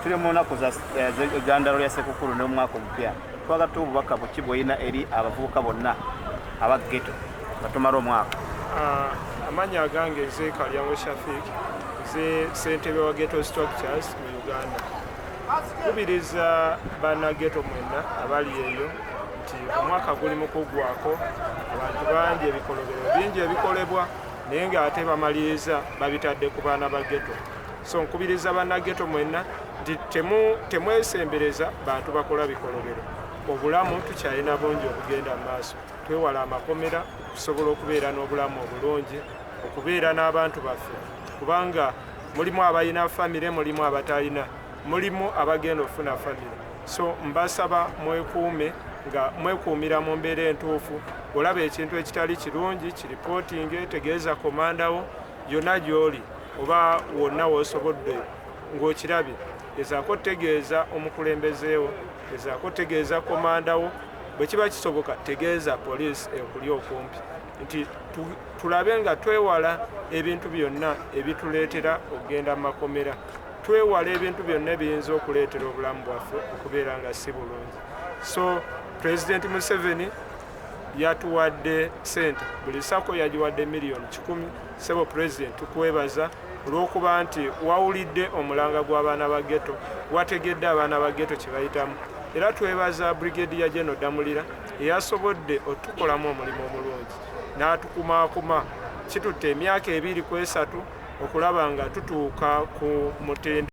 tuli mu nnaku za eggandalo lya Ssekukkulu n'omwaka omupya twagala obubaka buki bw'olina eri abavubuka bonna aba Ghetto nga tumala omwaka. Amannya agange nze Kalyango Shafic, nze sentebe wa Ghetto structures mu Uganda. Kubiriza bana Ghetto mwenna abali eyo nti omwaka guli mu kuggwako, abantu bangi ebikolobero bingi ebikolebwa naye ng'ate bamaliriza babitadde ku baana ba Ghetto. So nkubiriza bana Ghetto mwenna nti temwesembereza bantu bakola bikolobero. Obulamu tukyalina bungi okugenda mu maaso, twewala amakomera okusobola okubeera n'obulamu obulungi, okubeera n'abantu baffe, kubanga mulimu abalina famire, mulimu abatalina, mulimu abagenda okufuna famire. So mbasaba mwekuume nga mwekuumira mu mbeera entuufu. Olaba ekintu ekitali kirungi kiripootinge, tegeeza komandawo yonna gy'oli oba wonna w'osobodde ng'okirabye, gezaako tegeeza omukulembezeewo, gezaako tegeeza komandawo, bwe kiba kisoboka tegeeza poliisi ekuli okumpi, nti tulabe nga twewala ebintu byonna ebituleetera okugenda mu makomera, twewala ebintu byonna ebiyinza okuleetera obulamu bwaffe okubeera nga si bulungi. So President Museveni yatuwadde sente, buli sako yagiwadde miliyoni 10. Sebo President tukwebaza olw'okuba nti wawulidde omulanga gw'abaana ba Ghetto, wategedde abaana ba Ghetto kye bayitamu, era twebaza Brigadier General Damulira eyasobodde otukolamu omulimu omulungi n'atukumaakuma. Kitutte emyaka 2 ku 3 okulaba nga tutuuka ku mutendera.